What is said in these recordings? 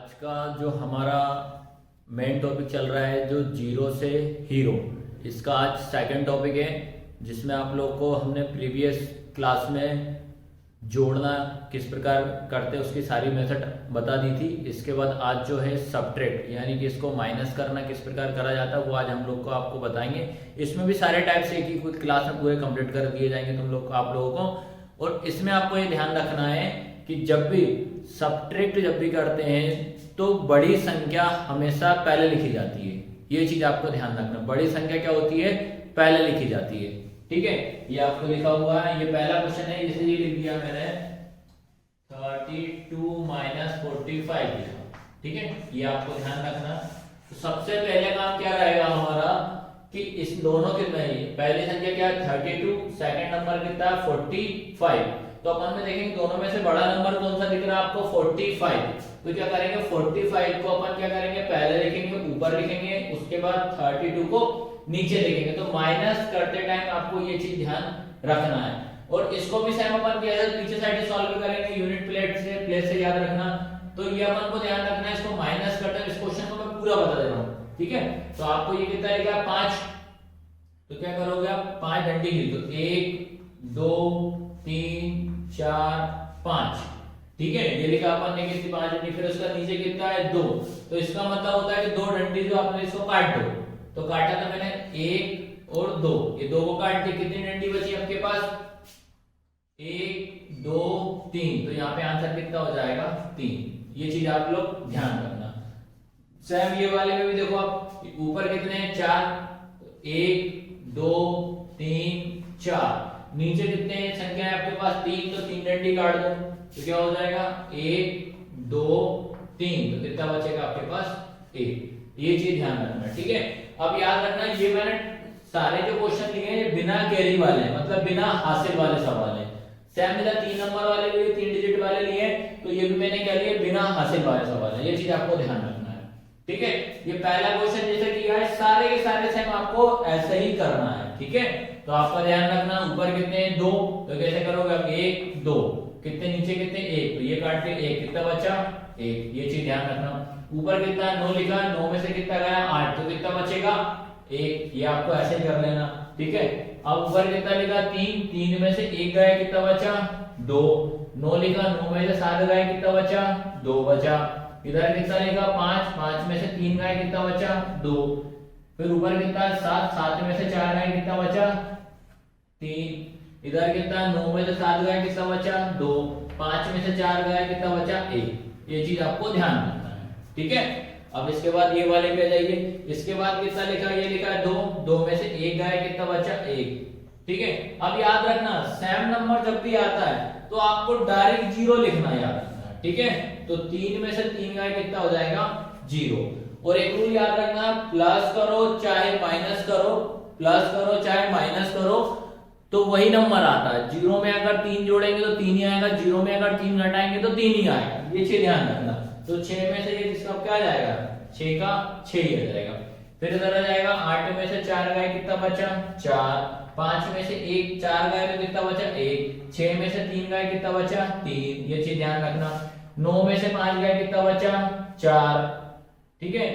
आज का जो हमारा मेन टॉपिक चल रहा है जो जीरो से हीरो, इसका आज सेकंड टॉपिक है जिसमें आप लोगों को हमने प्रीवियस क्लास में जोड़ना किस प्रकार करते हैं उसकी सारी मेथड बता दी थी। इसके बाद आज जो है सब्ट्रैक्ट यानी कि इसको माइनस करना किस प्रकार करा जाता है वो आज हम लोग को आपको बताएंगे। इसमें भी सारे टाइप्स एक ही क्लास में पूरे कंप्लीट कर दिए जाएंगे तुम लोग आप लोगों को। और इसमें आपको ये ध्यान रखना है कि जब भी सब्ट्रैक्ट जब भी करते हैं तो बड़ी संख्या हमेशा पहले लिखी जाती है। ये चीज आपको ध्यान रखना, बड़ी संख्या क्या होती है पहले लिखी जाती है। ठीक है, ये आपको लिखा हुआ है, ये पहला क्वेश्चन है, जैसे ये लिख दिया मैंने 32 माइनस 45 लिखा। ठीक है, ये आपको ध्यान रखना। तो सबसे पहले काम क्या रहेगा हमारा कि इस दोनों के में पहली संख्या क्या है 32, सेकंड नंबर कितना है 45। तो अपन में देखेंगे दोनों में से बड़ा नंबर कौन सा दिख रहा है आपको 45। तो क्या करेंगे 45 को अपन क्या करेंगे पहले लिखेंगे, ऊपर लिखेंगे, उसके बाद 32 को नीचे लिखेंगे। तो माइनस करते टाइम आपको ये चीज ध्यान रखना है। और इसको भी सेम अपन पीछे साइड से सॉल्व करेंगे यूनिट प्लेस से याद रखना। तो ये अपन को ध्यान रखना है, इसको माइनस करते हैं। इस क्वेश्चन को मैं पूरा बता दे रहा हूं। ठीक है, तो आपको ये कितना लिखा 5, तो क्या करोगे आप 5 डंडी गिन दो, 1 2 3 4 5। ठीक है, ये लिखा अपन ने कितनी 5 डंडी, फिर उसका नीचे कितना है 2। तो इसका मतलब होता है कि 2 डंडी जो आपने इसको काट दो। तो काटा था मैंने 1 और 2, ये 2 को काट के कितनी डंडी बची आपके पास 1 2 3। तो यहाँ पे आंसर कितना हो जाएगा 3। ये चीज आप लोग ध्यान रखना। सेम ये वाले में भी देखो आप ऊपर कितने हैं 4, 1 2 3 4, नीचे कितने संख्या है आपके पास 3। तो 3 डंडी काट दो तो क्या हो जाएगा 1 2 3। तो कितना बचेगा आपके पास 1। ये चीज ध्यान रखना। ठीक है, अब याद रखना ये मैंने सारे जो क्वेश्चन लिए हैं बिना कैरी वाले मतलब बिना हासिल वाले सवाल है। सेम मेरा 3 नंबर वाले लिए 3 डिजिट वाले लिए, तो ये भी मैंने क्या लिए बिना हासिल वाले सवाल है। ये चीज आपको ध्यान रखना है। ठीक है, ये पहला क्वेश्चन जैसे किया है सारे के सारे सेम आपको ऐसे ही करना है। ठीक है, तो आपका ध्यान रखना ऊपर कितने 2, तो कैसे करोगे आप 1 2, कितने नीचे कितने 1, तो ये काट के 1 कितना बचा 1। ये चीज ध्यान रखना। ऊपर कितना 9 लिखा, 9 में से कितना गया 8, तो कितना बचेगा 1। ये आपको ऐसे ही कर लेना। ठीक है, अब ऊपर कितना लिखा 3, 3 में से 1 गया कितना बचा 2। 9 लिखा, 9 में से 7 गया कितना बचा 2 बचा। इधर कितना लिखा 5, 5 में से 3 गया कितना बचा 2। फिर ऊपर कितना 7, 7 में से 4 गया कितना बचा 3। इधर कितना 9 में से 7 गया कितना बचा 2, 5 में से 4 गया कितना बचा 1। ये चीज आपको ध्यान रखना है। ठीक है, अब इसके बाद ये वाले पे जाइए। इसके बाद कितना लिखा, ये लिखा है 2, 2 में से 1 गया कितना बचा 1। ठीक है, अब याद रखना सेम नंबर जब भी आता है तो आपको डायरेक्ट 0 लिखना याद रखना। ठीक है, तो 3 में से 3 गया कितना हो जाएगा 0। और एक रूल याद रखना, प्लस करो चाहे माइनस करो, प्लस करो चाहे माइनस करो तो वही नंबर आता है। 0 में अगर 3 जोड़ेंगे तो 3 ही आएगा, 0 में अगर 3 घटाएंगे तो 3 ही आएगा। ये चीज ध्यान रखना। तो 6 में से ये इसका क्या आ जाएगा 6 का 6 ही आ जाएगा। फिर इधर आ जाएगा 8 में से 4 गए कितना बचा 4, 5 में से 1 4 गए तो कितना बचा 1, 6 में से 3 गए कितना बचा 3। ये चीज ध्यान रखना। 9 में से 5 गए कितना बचा 4। ठीक है,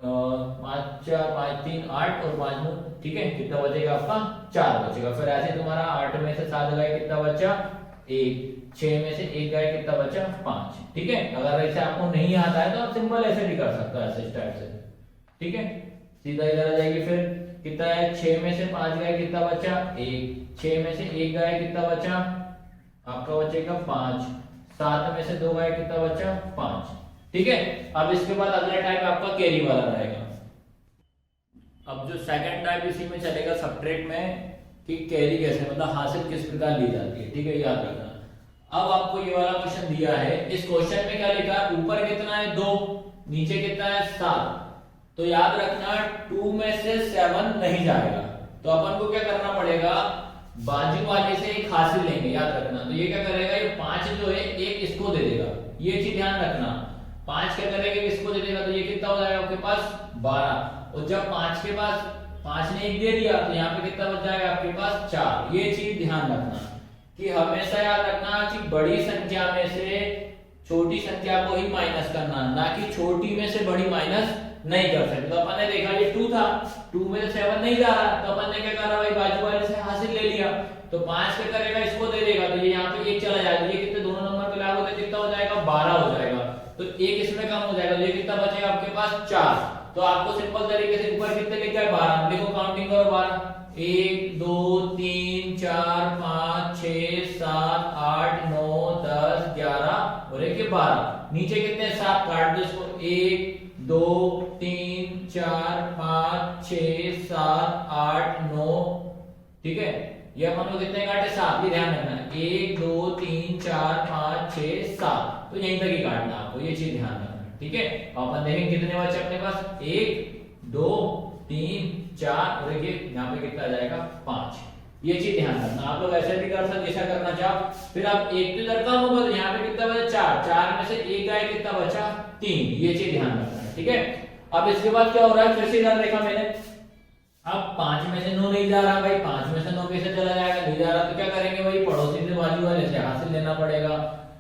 5 4 5 3 8 और 5 9। ठीक है, कितना बचेगा आपका 4 बचेगा। फिर ऐसे तुम्हारा 8 में से 7 गए कितना बचा 1, 6 में से 1 गए कितना बचा 5। ठीक है, अगर ऐसे आपको नहीं आता है तो आप सिंपल ऐसे भी कर सकते हो, ऐसे स्टाइल से। ठीक है, सीधा इधर आ जाएगी। फिर कितना है 6 में से 5 गए कितना बचा 1, 6 में से 1 गए कितना बचा आपका बचेगा 5, 7 में से 2 गए कितना बचा 5। ठीक है, अब इसके बाद अगला टाइप आपका कैरी वाला रहेगा। अब जो सेकंड टाइप इसी में चलेगा सब्ट्रैक्ट में कि कैरी कैसे मतलब हासिल किस प्रकार ली जाती है। ठीक है, याद रखना। अब आपको ये वाला क्वेश्चन दिया है, इस क्वेश्चन में क्या लिखा है ऊपर कितना है 2, नीचे कितना है 7। तो याद रखना 2 में से 7 नहीं जाएगा, तो अपन को क्या करना पड़ेगा बाजू वाले से एक हासिल लेंगे। याद रखना, तो ये क्या करेगा ये 5 जो है एक इसको दे देगा। ये चीज ध्यान रखना, 5 क्या करेगा इसको दे देगा, तो ये कितना हो जाएगा आपके पास 12। और जब 5 के पास 5 ने 1 दे दिया तो यहाँ पे कितना बच जाएगा आपके पास 4। ये चीज ध्यान रखना कि हमेशा याद रखना कि बड़ी संख्या में से छोटी संख्या को ही माइनस करना, ना कि छोटी में से बड़ी माइनस नहीं कर सकते। तो अपन ने देखा ये 2 था, 2 में से 7 नहीं जा रहा, तो अपन ने क्या करा भाई, बाजू वाले से हासिल ले लिया। तो 5 क्या करेगा, इसको दे देगा, तो ये यहाँ पे 1 चला जाएगा, ये कितने दोनों नंबर पे लागू होता है, कितना हो जाएगा 12 हो जाएगा। तो 1 इसमें कम हो जाएगा, तो ये कितना बचेगा आपके पास 4। तो आपको सिंपल तरीके से ऊपर कितने लिख गए 12, देखो काउंटिंग करो 12, 1 2 3 4 5 6 7 8 9 10 11 और 12। नीचे कितने 7 काट दो इसको, 1 2 3 4 5 6 7 8 9, ठीक है। ये अपन को कितने काटे 7, ये ध्यान रखना है, 1 2 3 4 5 6 7, तो यहीं तक ही काटना आपको, ये चीज ध्यान रखना, ठीक है। अपन देखेंगे कितने बचे अपने पास, 1 2 3 4 और ये यहाँ पे कितना आ जाएगा 5। ये चीज ध्यान रखना, आप लोग ऐसे भी कर सकते जैसा करना चाहो। फिर आप 1 तो इधर कम होगा, तो यहाँ पे कितना बचा 4, 4 में से 1 गया, कितना बचा 3, ये चीज ध्यान रखना है, ठीक है। अब इसके बाद क्या हो रहा है, फिर से इधर देखा मैंने, अब 5 में से 9 नहीं जा रहा भाई, 5 में से 9 कैसे चला जाएगा, नहीं जा रहा, तो क्या करेंगे भाई, पड़ोसी से बाजू वाले से हासिल लेना पड़ेगा।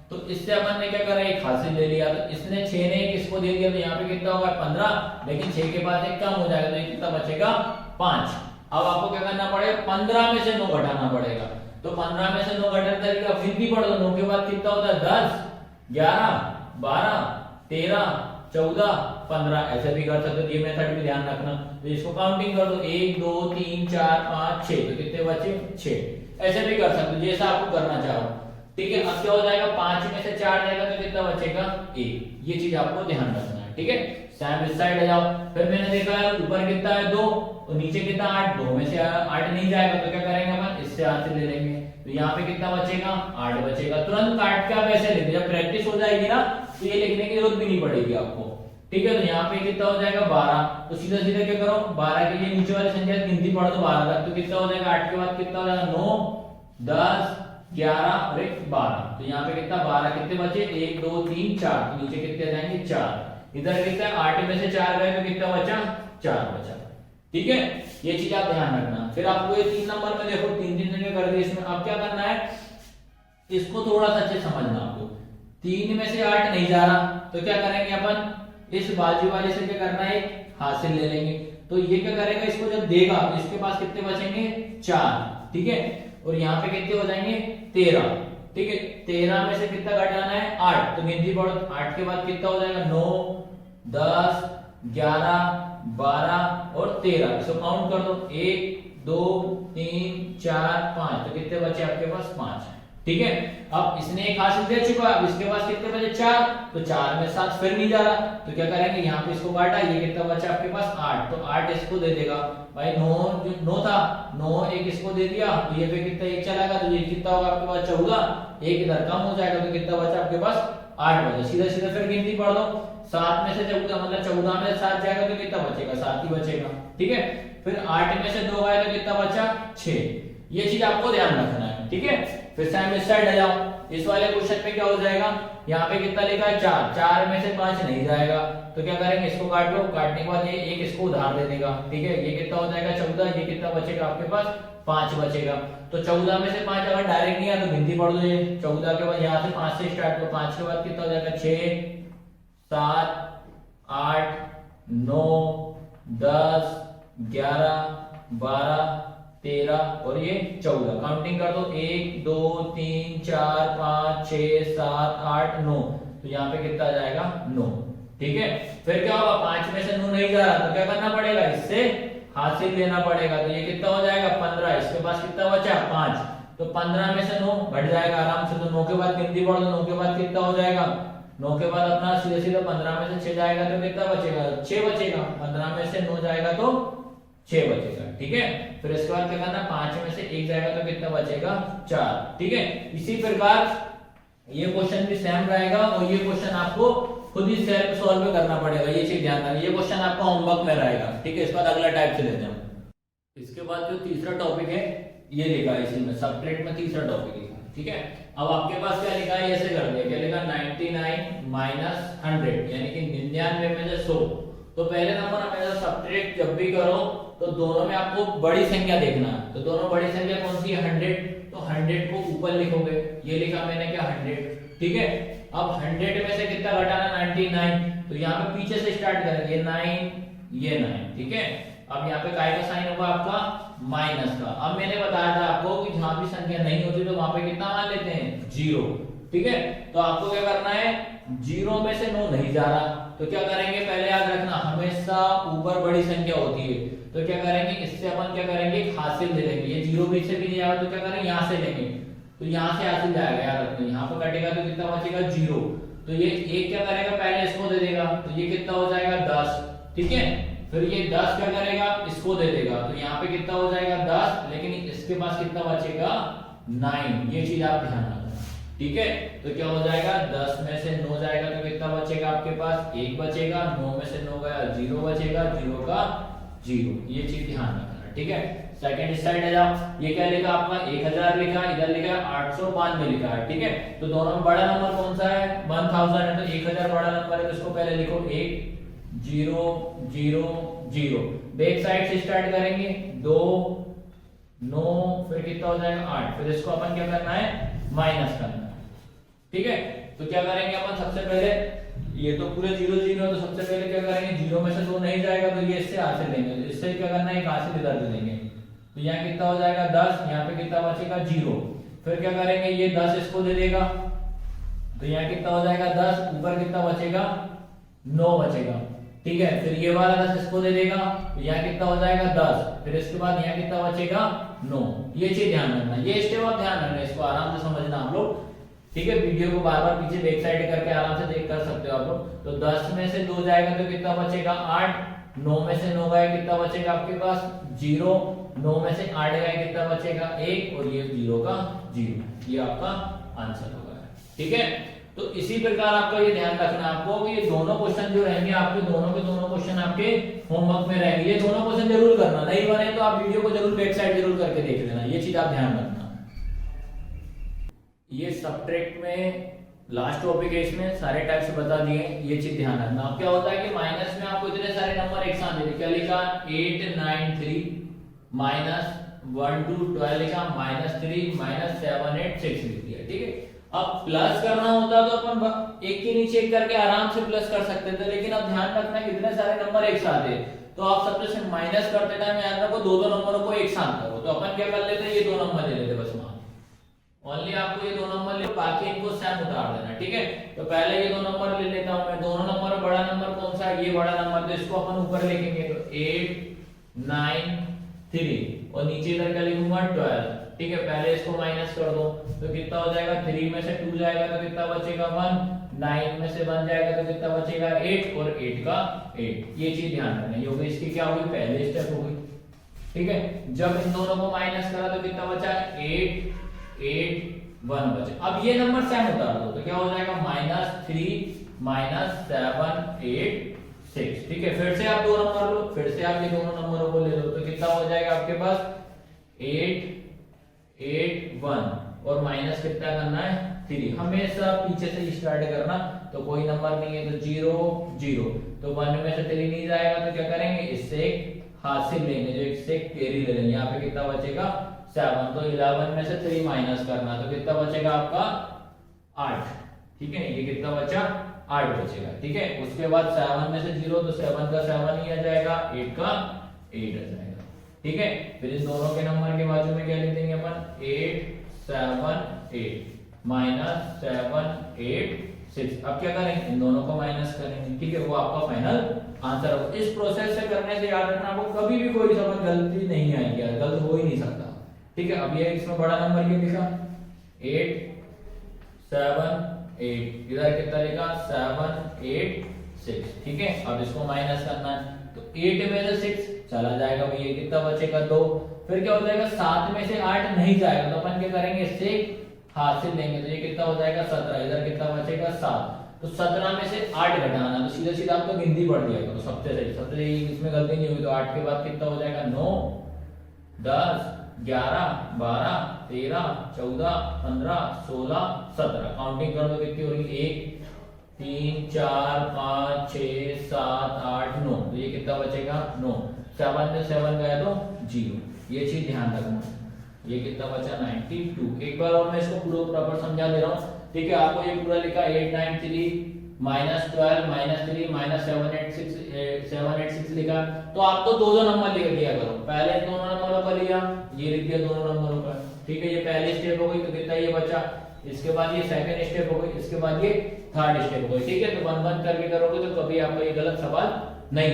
तो इससे अपन ने क्या करा, एक हासिल ले लिया, तो इसने 6 ने किसको दे दिया, तो यहाँ पे कितना होगा 15, लेकिन 6 के बाद एक कम हो जाएगा, तो ये कितना बचेगा 5। अब आपको क्या करना पड़ेगा, 15 में से 9 घटाना पड़ेगा। तो 15 में से 9 घटाने का तरीका फिर भी पढ़ लो, 9 के बाद कितना होता है 10 11 12 13 14 15, ऐसे भी कर सकते हो, ये मेथड भी ध्यान रखना। तो इसको काउंटिंग कर दो, 1 2 3 4 5 6, तो कितने बचे 6, ऐसे भी कर सकते हो जैसा आपको करना चाहो, ठीक है। अब क्या हो जाएगा, 5 में से 4 जाएगा तो कितना बचेगा 1, ये चीज आपको ध्यान रखना है, ठीक है। सेम इस साइड आ जाओ, फिर मैंने देखा है ऊपर कितना है 2, तो नीचे कितना 8, 2 में से 8 नहीं जाएगा, तो क्या करेंगे अपन, इससे 8 से ले लेंगे, तो यहाँ पे कितना बचेगा 8 बचेगा। तुरंत काट के आप ऐसे लिख दो, जब प्रैक्टिस हो जाएगी ना तो ये लिखने की जरूरत भी नहीं पड़ेगी आपको, ठीक है। तो यहाँ पे कितना हो जाएगा 12, तो सीधा सीधा क्या करो, 12 के लिए नीचे वाली संख्या गिनती पढ़ दो 12 तक, तो कितना हो जाएगा 8 के बाद कितना हो जाएगा 9 10 11 और 12, तो यहाँ पे कितना 12, कितने बचे 1 2 3 4, तो नीचे कितने जाएंगे 4, इधर कितना 8 में से 4 गए तो कितना बचा 4 बचा, ठीक है। ये चीज आप ध्यान रखना। फिर आपको ये 3 नंबर में देखो 3 3 जगह कर दी, इसमें अब क्या करना है, इसको थोड़ा सा अच्छे समझना आपको। 3 में से 8 नहीं जा रहा, तो क्या करेंगे अपन, इस बाजू वाले से क्या करना है, हासिल ले लेंगे, तो ये क्या करेगा, इसको जब देगा तो इसके पास कितने बचेंगे 4, ठीक है। और यहाँ पे कितने हो जाएंगे 13, ठीक है। 13 में से कितना घटाना है 8, तो गिनती पढ़ो, 8 के बाद कितना हो जाएगा 9 10 11 12 और 13, इसको काउंट कर दो, 1 2 3 4 5, तो कितने बचे आपके पास 5, ठीक है। अब इसने एक हासिल दे चुका, अब इसके पास कितने बचे 4, तो 4 में 7 फिर नहीं जा रहा, तो क्या करेंगे यहाँ पे इसको काटा, ये कितना बचा आपके पास 8, तो 8 इसको दे देगा भाई, 9 था, 9 एक इसको दे दिया, तो ये पे कितना 1 चला गया, तो ये कितना होगा आपके पास 14, एक इधर कम हो जाएगा, तो कितना बचा आपके पास 8 बचा। सीधा सीधा फिर गिनती पढ़ दो, 7 में से 14 मतलब 14 में से 7 जाएगा तो कितना बचेगा 7 ही बचेगा, ठीक है। फिर 8 में से 2 गए तो कितना बचा 6, ये चीज आपको ध्यान रखना है, ठीक है। फिर सेम इस साइड आ जाओ, इस वाले क्वेश्चन में क्या हो जाएगा, यहाँ पे कितना लिखा है 4, 4 में से 5 नहीं जाएगा, तो क्या करेंगे इसको काट लो, काटने के बाद ये एक इसको उधार दे देगा, ठीक है। ये कितना हो जाएगा 14, ये कितना बचेगा आपके पास 5 बचेगा। तो 14 में से 5 अगर डायरेक्ट नहीं आया तो गिनती पढ़ दो, ये 14 के बाद यहाँ से 5 से स्टार्ट करो, 5 के बाद कितना हो जाएगा 6 7 8 9 10 11 12 13 और ये 14, काउंटिंग कर दो, 1 2 3 4 5 6 7 8 9, तो यहाँ पे कितना आ जाएगा 9, ठीक है। फिर क्या होगा, 5 में से 9 नहीं जा रहा, तो क्या करना पड़ेगा, इससे हासिल लेना पड़ेगा, तो ये कितना हो जाएगा 15, इसके पास कितना बचा 5, तो 15 में से 9 घट जाएगा आराम से, तो 9 के बाद गिनती पढ़ दो, 9 के बाद कितना हो जाएगा, 9 के बाद अपना सीधे सीधे 15 में से 6 जाएगा तो कितना बचेगा 6 बचेगा, 15 में से 9 जाएगा तो 6 बचेगा, ठीक है। फिर इसके बाद क्या करना, 5 में से 1 जाएगा तो कितना बचेगा 4, ठीक है। इसी प्रकार ये क्वेश्चन भी सेम रहेगा, और ये क्वेश्चन आपको खुद ही सेल्फ सॉल्व करना पड़ेगा, ये चीज ध्यान रखना, ये क्वेश्चन आपका होमवर्क में रहेगा, ठीक है। इसके बाद अगला टाइप से लेते हैं। इसके बाद जो तीसरा टॉपिक है ये लिखा है इसी में, सब्ट्रैक्ट में तीसरा टॉपिक लिखा है, ठीक है। अब आपके पास क्या लिखा है, ऐसे कर दिया, क्या लिखा 99 माइनस 100, यानी कि 99 में से 100। तो पहले नंबर हमेशा सब्ट्रैक्ट जब भी करो तो दोनों में आपको बड़ी संख्या देखना है, तो दोनों बड़ी संख्या कौन सी है 100, तो 100 को ऊपर लिखोगे, ये लिखा मैंने क्या 100, ठीक है। अब 100 में से कितना घटाना 99, तो यहाँ पे पीछे से स्टार्ट करेंगे 9 ये 9, ठीक है। अब यहाँ पे काय का साइन होगा आपका माइनस का। अब मैंने बताया था आपको कि जहां भी संख्या नहीं होती तो वहां पे कितना मान लेते हैं 0, ठीक है। तो आपको क्या करना है 0 में से 9 नहीं जा रहा तो क्या करेंगे, पहले याद रखना हमेशा ऊपर बड़ी संख्या होती है, तो क्या करेंगे इससे अपन क्या करेंगे हासिल ले लेंगे। ये 0 बीच से भी नहीं आया तो क्या करेंगे यहाँ से लेंगे, तो यहाँ से हासिल जाएगा, याद रखना यहाँ पर कटेगा तो कितना बचेगा 0, तो ये एक क्या करेगा पहले इसको दे देगा तो ये कितना हो जाएगा 10, ठीक है। फिर ये 10 क्या करेगा इसको दे देगा तो यहाँ पे कितना हो जाएगा 10, लेकिन इसके पास कितना बचेगा 9, ये चीज आप ध्यान रखना, ठीक है। तो क्या हो जाएगा 10 में से 9 जाएगा तो कितना बचेगा आपके पास 1 बचेगा, 9 में से 9 गया 0 बचेगा, 0 का 0, ये चीज ध्यान रखना, ठीक है। सेकंड साइड है जाओ, ये क्या लिखा आपका 1000 लिखा, इधर लिखा 892 लिखा है, ठीक है। तो दोनों में बड़ा नंबर कौन सा है 1000 है, तो 1000 बड़ा नंबर है तो इसको पहले लिखो 1 0 0 0, बैक साइड से स्टार्ट करेंगे 2 9, फिर कितना हो जाएगा 8, फिर इसको अपन क्या करना है माइनस करना है, ठीक है। तो क्या करेंगे अपन सबसे पहले ये तो पूरे 0 0 तो सबसे पहले क्या करेंगे 0 में से 2 नहीं जाएगा तो ये इससे हासिल लेंगे, तो इससे क्या करना है एक हासिल इधर दे देंगे, तो यहाँ कितना हो जाएगा 10, यहाँ पे कितना बचेगा 0, फिर क्या करेंगे ये 10 इसको दे देगा तो यहाँ कितना हो जाएगा 10, ऊपर कितना बचेगा 9 बचेगा, ठीक है। फिर ये वाला 10 इसको दे देगा तो यहाँ कितना हो जाएगा 10, फिर इसके बाद यहाँ कितना बचेगा 9, ये चीज ध्यान रखना, ये स्टेप आप ध्यान रखना, इसको आराम से समझना आप लोग, ठीक है। वीडियो को बार बार पीछे बैक साइड करके आराम से देख कर सकते हो आप लोग। तो 10 में से 2 जाएगा तो कितना बचेगा 8, 9 में से 9 गया कितना बचेगा आपके पास 0, 9 में से 8 गया कितना बचेगा 1, और ये 0 का 0, ये आपका आंसर होगा, ठीक है। तो इसी प्रकार आपका ये ध्यान रखना आपको कि ये दोनों क्वेश्चन जो रहेंगे आपके दोनों के दोनों क्वेश्चन आपके होमवर्क में रहेंगे, ये दोनों क्वेश्चन जरूर करना, नहीं बने तो आप वीडियो को जरूर बैक साइड जरूर करके देख लेना, ये चीज आप ध्यान रखना। ये सब्ट्रैक्ट में लास्ट टॉपिक है, इसमें सारे टाइप्स बता दिए, ये चीज ध्यान रखना। अब क्या होता है कि माइनस में आपको इतने सारे नंबर एक साथ दे, क्या लिखा 8 9 3 माइनस 1 2 12 लिखा, माइनस 3 माइनस 7 8 6 लिख दिया, ठीक है। अब प्लस करना होता तो अपन एक के नीचे एक करके आराम से प्लस कर सकते थे, लेकिन अब ध्यान रखना कि इतने सारे नंबर एक साथ है तो आप सबसे माइनस करते टाइम याद रखो दो नंबरों को एक साथ करो, तो अपन क्या कर लेते हैं ये 2 नंबर ले लेते बस, ओनली आपको ये 2 नंबर ले, बाकी इनको सेम उतार देना, ठीक है। तो पहले ये 2 नंबर ले लेता हूं मैं, दोनों नंबर में बड़ा नंबर कौन सा है ये बड़ा नंबर, तो इसको अपन ऊपर लिखेंगे तो 8 9 3 और नीचे इधर क्या लिखूंगा 12, ठीक है। पहले इसको माइनस कर दो तो कितना हो जाएगा 3 में से 2 जाएगा तो कितना बचेगा 1, 9 में से 1 जाएगा तो कितना बचेगा 8, और 8 का 8, ये चीज ध्यान रखना। ये होगी इसकी क्या होगी पहले स्टेप हो गई, ठीक है। जब इन दोनों को माइनस करा तो कितना बचा 8 8 1 बचे। अब ये नंबर सेम उतार दो तो क्या हो जाएगा -3 -7 8 6, ठीक है। फिर से आप 2 नंबर लो, फिर से आप ये दोनों नंबरों को ले लो तो कितना हो जाएगा आपके पास 8 8 1 और माइनस कितना करना है 3, हमेशा पीछे से स्टार्ट करना, तो कोई नंबर नहीं है तो 0 0, तो 1 में से 3 नहीं जाएगा तो क्या करेंगे इससे एक हासिल लेंगे, जो इससे कैरी ले लेंगे, यहाँ पे कितना बचेगा 7, तो 11 में से 3 माइनस करना तो कितना बचेगा आपका 8, ठीक है। ये कितना बचा 8 बचेगा, ठीक है। उसके बाद 7 में से 0 तो 7 का 7 ही आ जाएगा, 8 का 8 आ जाएगा, ठीक है। फिर इन दोनों के नंबर के बाजू में क्या लिख देंगे अपन 8 7 8 -7 8 6। अब क्या करेंगे इन दोनों को माइनस करेंगे, ठीक है, वो आपका फाइनल आंसर होगा। इस प्रोसेस से करने से याद रखना आपको कभी भी कोई समझ गलती नहीं आएगी, गलत हो ही नहीं सकता, ठीक है। अब ये इसमें बड़ा नंबर ये लिखा 8 7 8, इधर कितना लिखा 7 8 6, ठीक है। अब इसको माइनस करना है तो 8 में से 6 चला जाएगा, ये कितना बचेगा 2, फिर क्या हो जाएगा 7 में से 8 नहीं जाएगा तो अपन क्या करेंगे इससे हासिल लेंगे, तो ये कितना हो जाएगा 17, इधर कितना बचेगा 7, तो 17 में से 8 घटाना, तो सीधा सीधा आपको गिनती बढ़ जाएगा, तो सबसे सही इसमें गलती नहीं हुई, तो 8 के बाद कितना हो जाएगा 9 10 11 12 13 14 15 16 17, काउंटिंग कर दो कितनी हो रही 1 3 4 5 6 7 8 9, तो ये कितना बचेगा 9, 7 में 7 गया तो 0, ये चीज ध्यान रखना। ये कितना बचा 92। एक बार और मैं इसको पूरा प्रॉपर समझा दे रहा हूँ, ठीक है, आपको ये पूरा लिखा 893 -12 -3 -786 लिखा, तो आपको दो नंबर लिख दिया करो। पहले दोनों नंबरों का लिया, ये लिख दिया दोनों नंबरों का, ठीक है। ये पहली स्टेप हो गई, तो कितना ये बचा, इसके बाद ये सेकंड स्टेप हो गई, इसके बाद ये थर्ड स्टेप हो गई, ठीक है। तो 1 1 करके करोगे तो कभी आपका ये गलत सवाल नहीं